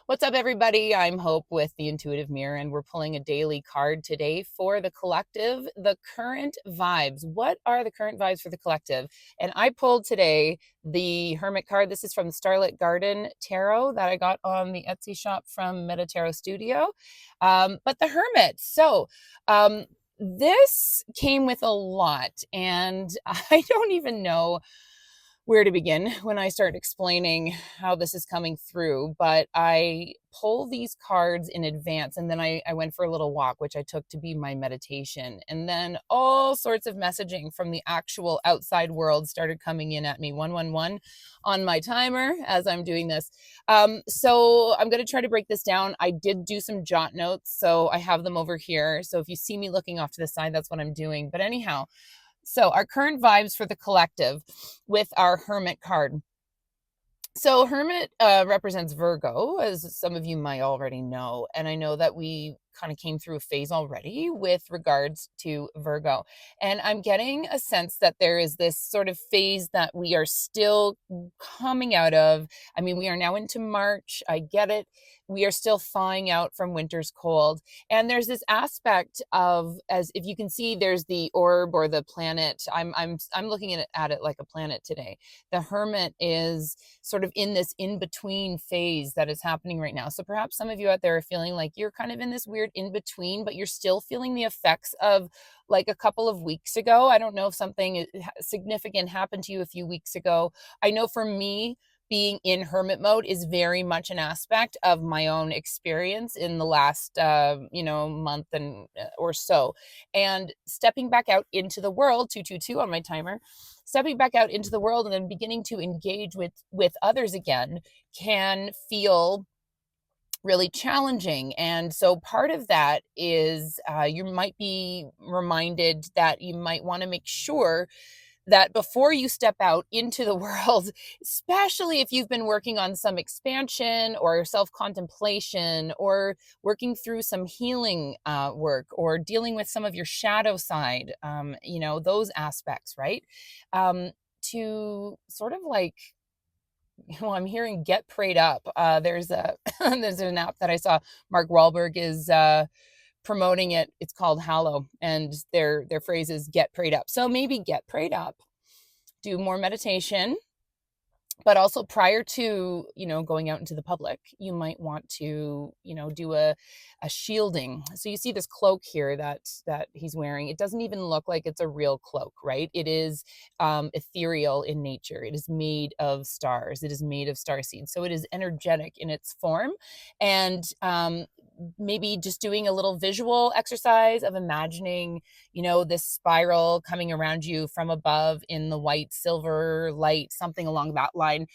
What's up, everybody? I'm Hope with the Intuitive Mirror, and we're pulling a daily card today for the collective, the current vibes. What are the current vibes for the collective? And I pulled today the Hermit card. This is from the Starlit Garden Tarot that I got on the Etsy shop from Meta Tarot Studio. But the Hermit. This came with a lot, and I don't even know where to begin when I start explaining how this is coming through, but I pull these cards in advance, and then I went for a little walk, which I took to be my meditation. And then all sorts of messaging from the actual outside world started coming in at me, 111 on my timer as I'm doing this. So I'm going to try to break this down. I did do some jot notes, so I have them over here. So if you see me looking off to the side, that's what I'm doing. But anyhow, so our current vibes for the collective with our Hermit card. So Hermit represents Virgo, as some of you might already know. And I know that we kind of came through a phase already with regards to Virgo. And I'm getting a sense that there is this sort of phase that we are still coming out of. I mean, we are now into March. I get it. We are still thawing out from winter's cold. And there's this aspect of, as if you can see, there's the orb or the planet. I'm looking at it like a planet today. The Hermit is sort of in this in-between phase that is happening right now. So perhaps some of you out there are feeling like you're kind of in this weird in-between, but you're still feeling the effects of like a couple of weeks ago. I don't know if something significant happened to you a few weeks ago. I know for me, being in hermit mode is very much an aspect of my own experience in the last, month and or so. And stepping back out into the world, 222 on my timer, stepping back out into the world and then beginning to engage with others again can feel really challenging. And so part of that is you might be reminded that you might want to make sure that before you step out into the world, especially if you've been working on some expansion or self-contemplation or working through some healing work or dealing with some of your shadow side, those aspects, right? To sort of like, I'm hearing get prayed up. There's a there's an app that I saw. Mark Wahlberg is promoting it. It's called Hallow, and their phrase is get prayed up. So maybe get prayed up, do more meditation, but also prior to going out into the public, you might want to do a shielding. So you see this cloak here that he's wearing. It doesn't even look like it's a real cloak, right? It is ethereal in nature. It is made of stars. It is made of star seeds, so it is energetic in its form. And maybe just doing a little visual exercise of imagining this spiral coming around you from above in the white silver light, something along that line,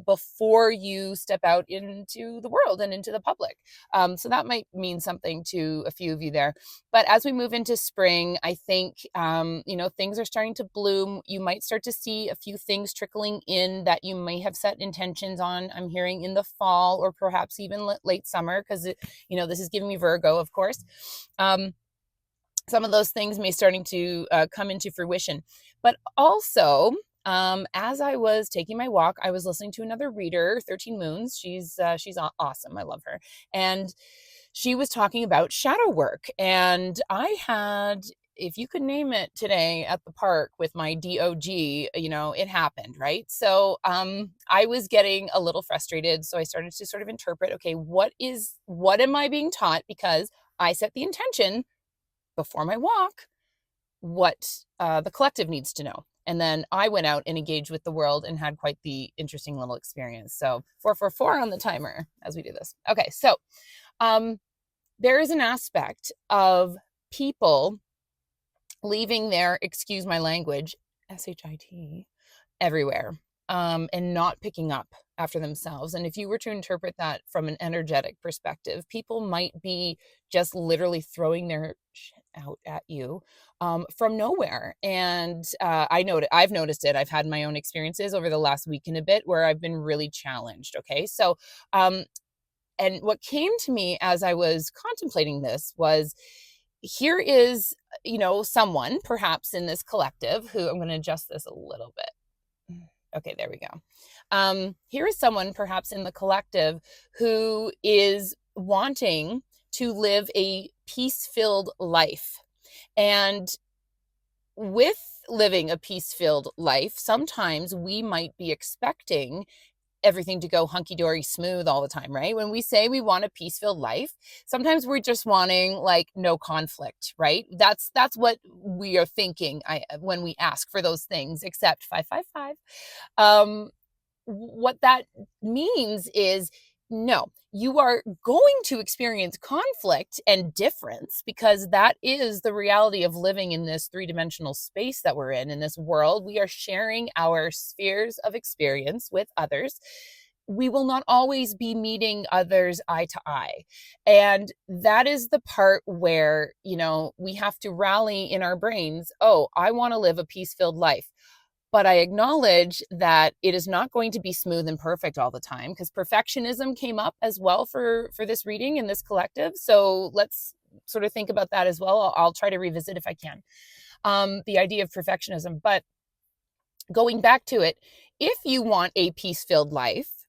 before you step out into the world and into the public. So that might mean something to a few of you there. But as we move into spring, I think things are starting to bloom. You might start to see a few things trickling in that you may have set intentions on. I'm hearing in the fall or perhaps even late summer, because this is giving me Virgo, of course. Some of those things may starting to come into fruition. But also, as I was taking my walk, I was listening to another reader, 13 Moons. She's awesome. I love her. And she was talking about shadow work. And I had, if you could name it, today at the park with my DOG, it happened, right? So I was getting a little frustrated. So I started to sort of interpret, okay, what am I being taught? Because I set the intention before my walk, what the collective needs to know. And then I went out and engaged with the world and had quite the interesting little experience. So 444 on the timer as we do this. Okay, so there is an aspect of people leaving their, excuse my language, shit, everywhere, and not picking up after themselves. And if you were to interpret that from an energetic perspective, people might be just literally throwing their shit out at you from nowhere. And I've noticed it. I've had my own experiences over the last week and a bit where I've been really challenged. Okay, so and what came to me as I was contemplating this was, here is, someone perhaps in this collective who, I'm going to adjust this a little bit. Okay, there we go. Here is someone perhaps in the collective who is wanting to live a peace-filled life. And with living a peace-filled life, sometimes we might be expecting everything to go hunky-dory smooth all the time, right? When we say we want a peace-filled life, sometimes we're just wanting like no conflict, right? That's what we are thinking when we ask for those things, except 555. Um, what that means is no, you are going to experience conflict and difference because that is the reality of living in this three-dimensional space that we're in this world. We are sharing our spheres of experience with others. We will not always be meeting others eye to eye. And that is the part where, we have to rally in our brains. Oh, I want to live a peace-filled life. But I acknowledge that it is not going to be smooth and perfect all the time, because perfectionism came up as well for this reading in this collective. So let's sort of think about that as well. I'll try to revisit if I can the idea of perfectionism. But going back to it, if you want a peace-filled life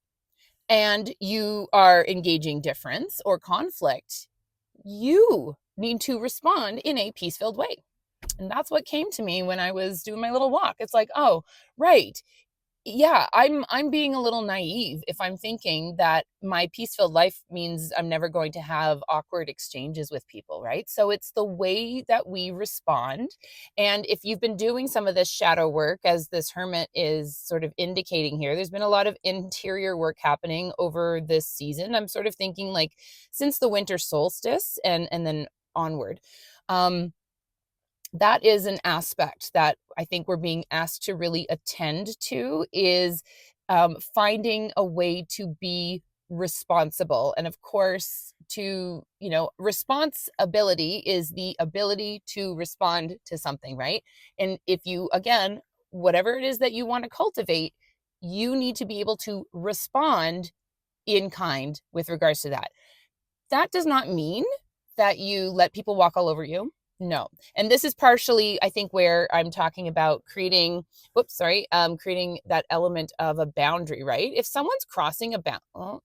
and you are engaging difference or conflict, you need to respond in a peace-filled way. And that's what came to me when I was doing my little walk. It's like, oh, right. Yeah, I'm being a little naive if I'm thinking that my peace-filled life means I'm never going to have awkward exchanges with people, right? So it's the way that we respond. And if you've been doing some of this shadow work, as this hermit is sort of indicating here, there's been a lot of interior work happening over this season. I'm sort of thinking like since the winter solstice and then onward. That is an aspect that I think we're being asked to really attend to, is finding a way to be responsible. And of course, responsibility is the ability to respond to something, right? And if you, again, whatever it is that you want to cultivate, you need to be able to respond in kind with regards to that. That does not mean that you let people walk all over you. No. And this is partially, I think, where I'm talking about creating that element of a boundary, right? If someone's crossing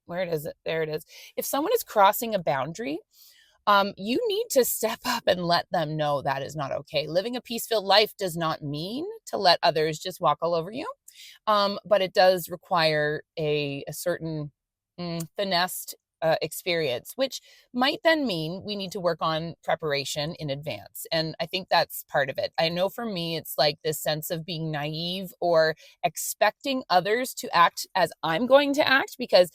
where is it? There it is. If someone is crossing a boundary, you need to step up and let them know that is not okay. Living a peace-filled life does not mean to let others just walk all over you. But it does require a certain finessed experience, which might then mean we need to work on preparation in advance. And I think that's part of it. I know for me, it's like this sense of being naive or expecting others to act as I'm going to act, because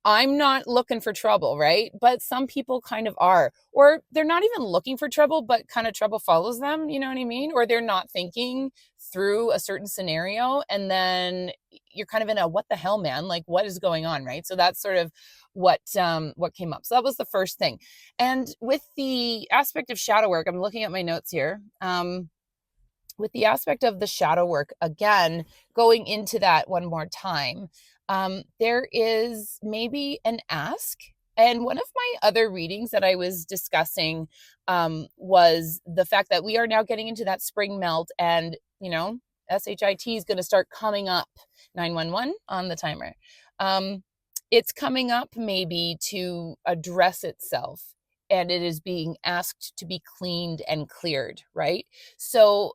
I'm not looking for trouble, right? But some people kind of are, or they're not even looking for trouble, but kind of trouble follows them. You know what I mean? Or they're not thinking through a certain scenario. And then you're kind of in a, what the hell, man? Like, what is going on? Right. So that's sort of what came up. So that was the first thing. And with the aspect of shadow work, I'm looking at my notes here. With the aspect of the shadow work, again, going into that one more time, there is maybe an ask. And one of my other readings that I was discussing was the fact that we are now getting into that spring melt, and, SHIT is going to start coming up, 911 on the timer. It's coming up maybe to address itself, and it is being asked to be cleaned and cleared, right? So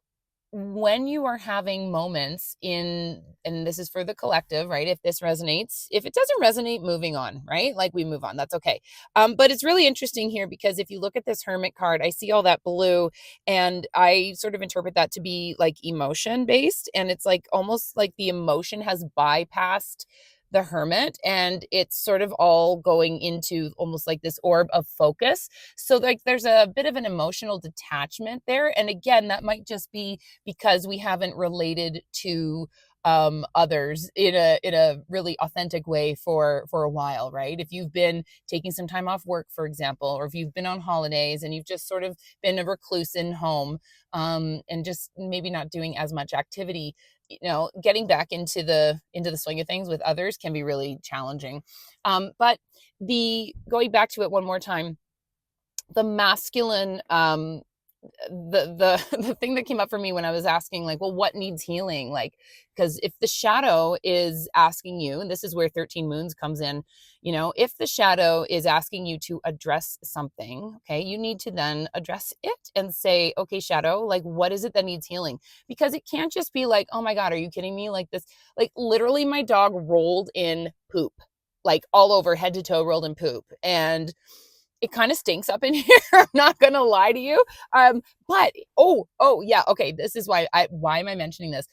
when you are having moments and this is for the collective, right? If this resonates, if it doesn't resonate, moving on, right? Like we move on, that's okay. But it's really interesting here because if you look at this hermit card, I see all that blue and I sort of interpret that to be like emotion based. And it's like almost like the emotion has bypassed the hermit and it's sort of all going into almost like this orb of focus. So like there's a bit of an emotional detachment there. And again, that might just be because we haven't related to others in a really authentic way for a while, right? If you've been taking some time off work, for example, or if you've been on holidays and you've just sort of been a recluse in home, and just maybe not doing as much activity, getting back into the swing of things with others can be really challenging. But the going back to it one more time, the masculine the thing that came up for me when I was asking, like, well, what needs healing? Like, because if the shadow is asking you, and this is where 13 moons comes in, if the shadow is asking you to address something, okay, you need to then address it and say, okay, shadow, like, what is it that needs healing? Because it can't just be like, oh my God, are you kidding me? Like this, like literally my dog rolled in poop, like all over, head to toe rolled in poop. And it kind of stinks up in here. I'm not gonna lie to you. But yeah, okay. This is why am I mentioning this?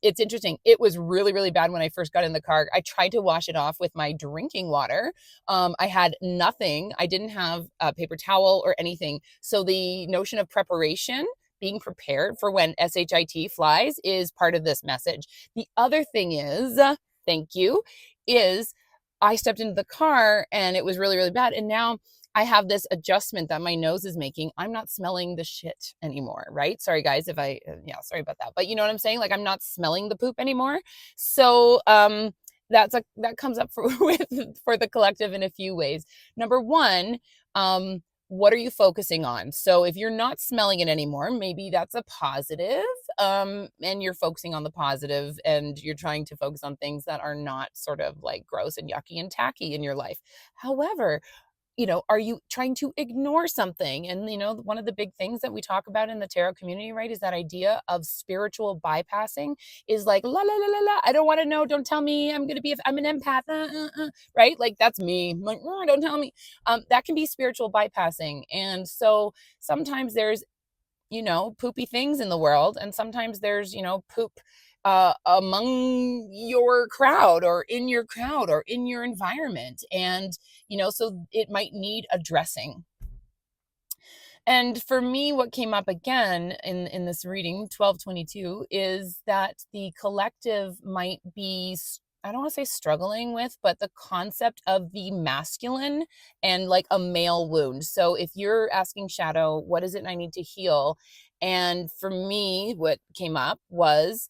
It's interesting. It was really, really bad when I first got in the car. I tried to wash it off with my drinking water. I had nothing. I didn't have a paper towel or anything. So the notion of preparation, being prepared for when SHIT flies, is part of this message. The other thing is, thank you, is I stepped into the car and it was really, really bad. And now I have this adjustment that my nose is making. I'm not smelling the shit anymore, right? Sorry guys if sorry about that. But you know what I'm saying? Like I'm not smelling the poop anymore. So that comes up for the collective in a few ways. Number one, what are you focusing on? So if you're not smelling it anymore, maybe that's a positive, and you're focusing on the positive and you're trying to focus on things that are not sort of like gross and yucky and tacky in your life. However, are you trying to ignore something? And, one of the big things that we talk about in the tarot community, right, is that idea of spiritual bypassing is like, la, la, la, la, la. I don't want to know. Don't tell me I'm an empath, right? Like that's me. I'm like, oh, don't tell me. That can be spiritual bypassing. And so sometimes there's, poopy things in the world. And sometimes there's, poop among your crowd or in your environment. And, so it might need addressing. And for me, what came up again in this reading, 1222, is that the collective might be, I don't want to say struggling with, but the concept of the masculine and like a male wound. So if you're asking Shadow, what is it I need to heal? And for me, what came up was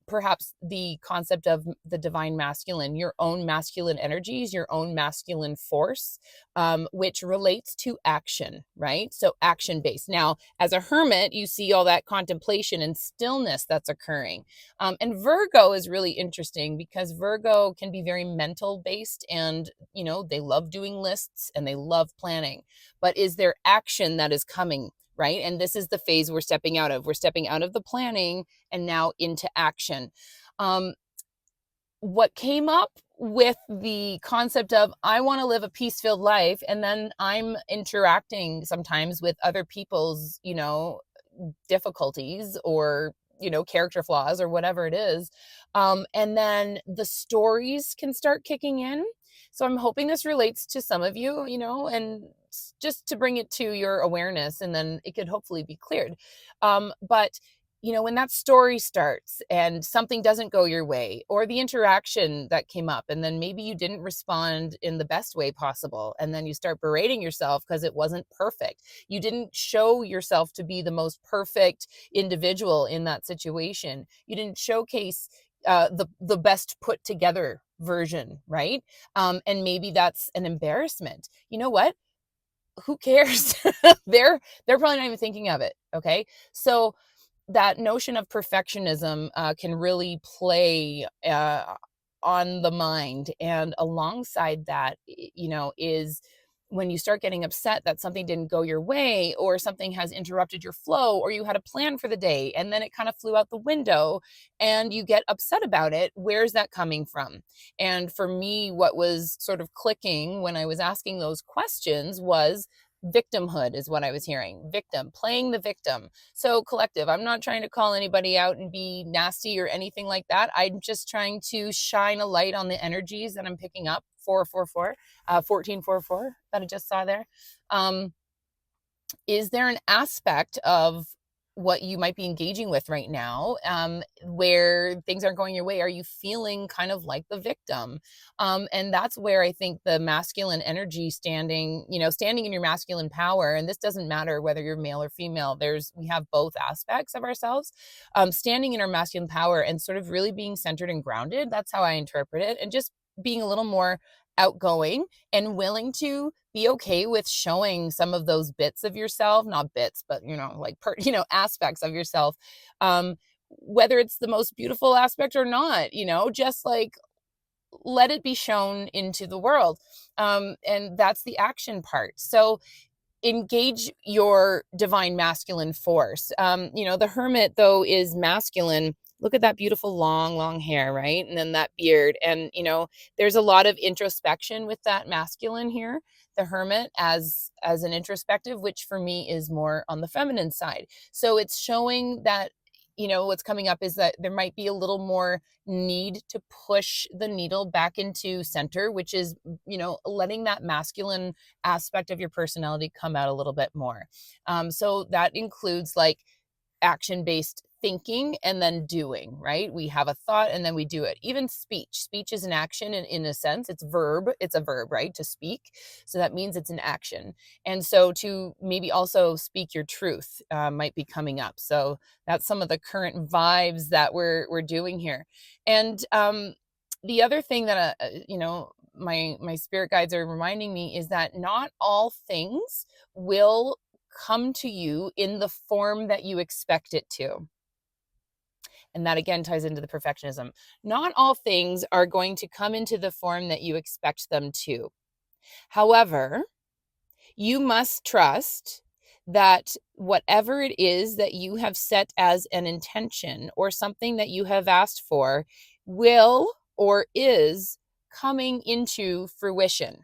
perhaps the concept of the divine masculine, your own masculine energies, your own masculine force, which relates to action, right? So action based. Now, as a hermit, you see all that contemplation and stillness that's occurring. And Virgo is really interesting because Virgo can be very mental based and, they love doing lists and they love planning. But is there action that is coming? Right. And this is the phase we're stepping out of. We're stepping out of the planning and now into action. What came up with the concept of I want to live a peace-filled life, and then I'm interacting sometimes with other people's, difficulties or character flaws or whatever it is, and then the stories can start kicking in. So I'm hoping this relates to some of you, and just to bring it to your awareness, and then it could hopefully be cleared. But when that story starts and something doesn't go your way, or the interaction that came up, and then maybe you didn't respond in the best way possible, and then you start berating yourself because it wasn't perfect. You didn't show yourself to be the most perfect individual in that situation. You didn't showcase the best put together version, right? And maybe that's an embarrassment. You know what? Who cares? they're probably not even thinking of it. Okay. So that notion of perfectionism can really play on the mind. And alongside that, is when you start getting upset that something didn't go your way, or something has interrupted your flow, or you had a plan for the day and then it kind of flew out the window and you get upset about it. Where's that coming from? And for me, what was sort of clicking when I was asking those questions was victimhood is what I was hearing. Victim, playing the victim. So collective, I'm not trying to call anybody out and be nasty or anything like that. I'm just trying to shine a light on the energies that I'm picking up. 444, 1444 that I just saw there. Is there an aspect of what you might be engaging with right now where things aren't going your way? Are you feeling kind of like the victim? And that's where I think the masculine energy standing in your masculine power, and this doesn't matter whether you're male or female, we have both aspects of ourselves, standing in our masculine power and sort of really being centered and grounded. That's how I interpret it. And just being a little more outgoing and willing to be okay with showing some of those bits of yourself, not bits, but, like, aspects of yourself, whether it's the most beautiful aspect or not, just like let it be shown into the world. And that's the action part. So engage your divine masculine force. The hermit, though, is masculine. Look at that beautiful long hair, right? And then that beard. And, there's a lot of introspection with that masculine here, the hermit as an introspective, which for me is more on the feminine side. So it's showing that, what's coming up is that there might be a little more need to push the needle back into center, which is, letting that masculine aspect of your personality come out a little bit more. So that includes like action-based thinking and then doing, right? We have a thought and then we do it. Even speech is an action in a sense. It's a verb, right? To speak. So that means it's an action. And so to maybe also speak your truth might be coming up. So that's some of the current vibes that we're doing here. And the other thing that my spirit guides are reminding me is that not all things will come to you in the form that you expect it to. And that again ties into the perfectionism. Not all things are going to come into the form that you expect them to. However, you must trust that whatever it is that you have set as an intention or something that you have asked for will or is coming into fruition.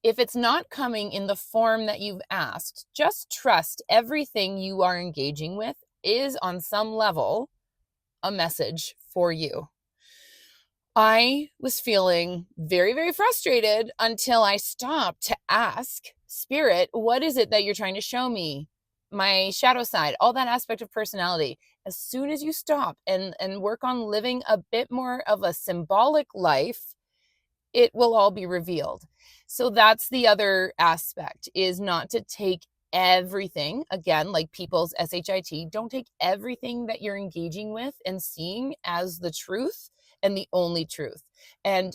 If it's not coming in the form that you've asked, just trust everything you are engaging with is on some level a message for you. I was feeling very, very frustrated until I stopped to ask Spirit, what is it that you're trying to show me? My shadow side, all that aspect of personality. As soon as you stop and work on living a bit more of a symbolic life, it will all be revealed. So that's the other aspect, is not to take everything, again, like people's SHIT, don't take everything that you're engaging with and seeing as the truth and the only truth. And,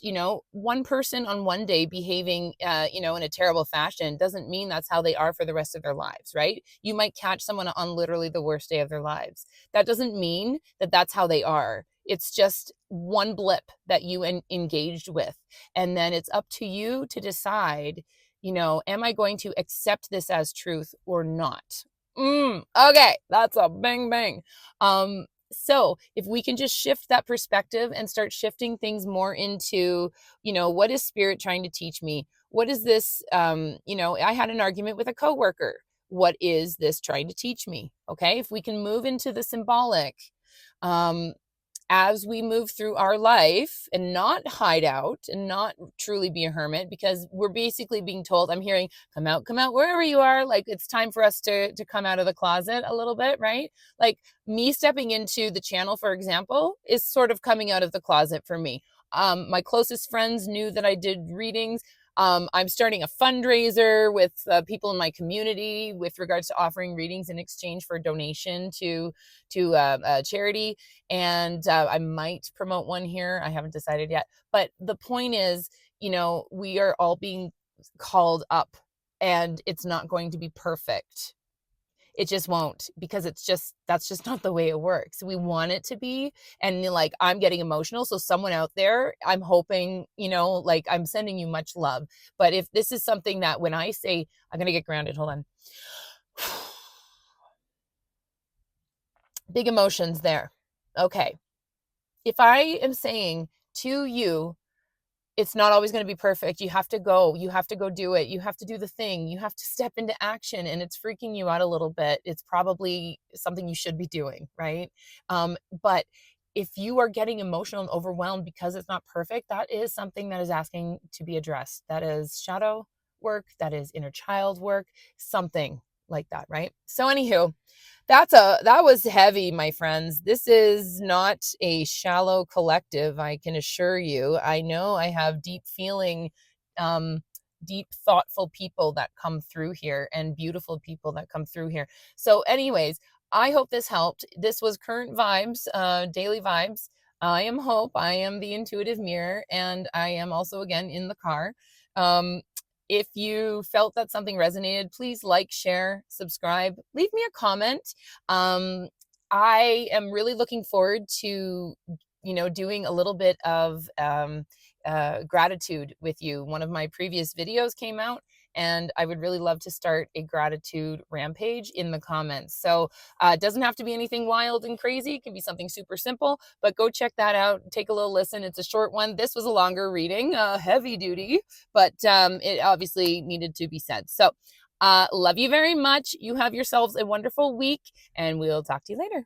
one person on one day behaving, in a terrible fashion doesn't mean that's how they are for the rest of their lives, right? You might catch someone on literally the worst day of their lives. That doesn't mean that that's how they are. It's just one blip that you engaged with. And then it's up to you to decide, am I going to accept this as truth or not? Okay, that's a bang, bang. So if we can just shift that perspective and start shifting things more into, what is spirit trying to teach me? What is this? I had an argument with a coworker. What is this trying to teach me? Okay, if we can move into the symbolic, as we move through our life and not hide out and not truly be a hermit, because we're basically being told, I'm hearing, come out, wherever you are. Like, it's time for us to come out of the closet a little bit, right? Like me stepping into the channel, for example, is sort of coming out of the closet for me. My closest friends knew that I did readings. I'm starting a fundraiser with people in my community with regards to offering readings in exchange for donation to a charity. And I might promote one here. I haven't decided yet. But the point is, we are all being called up, and it's not going to be perfect. It just won't, because that's just not the way it works. We want it to be. And like, I'm getting emotional. So someone out there, I'm hoping, like, I'm sending you much love. But if this is something that when I say, I'm going to get grounded, hold on. Big emotions there. Okay. If I am saying to you, it's not always going to be perfect. You have to go do it. You have to do the thing. You have to step into action, and it's freaking you out a little bit. It's probably something you should be doing, right? But if you are getting emotional and overwhelmed because it's not perfect, that is something that is asking to be addressed. That is shadow work. That is inner child work, something like that, right? So anywho, that was heavy, my friends. This is not a shallow collective, I can assure you. I know I have deep feeling, deep thoughtful people that come through here, and beautiful people that come through here. So anyways, I hope this helped. This was Current Vibes, Daily Vibes. I am Hope. I am the intuitive mirror, and I am also, again, in the car. Um, if you felt that something resonated, please like, share, subscribe, leave me a comment. I am really looking forward to, doing a little bit of gratitude with you. One of my previous videos came out, and I would really love to start a gratitude rampage in the comments. So it doesn't have to be anything wild and crazy. It can be something super simple, but go check that out. Take a little listen. It's a short one. This was a longer reading, heavy duty, but it obviously needed to be said. So love you very much. You have yourselves a wonderful week, and we'll talk to you later.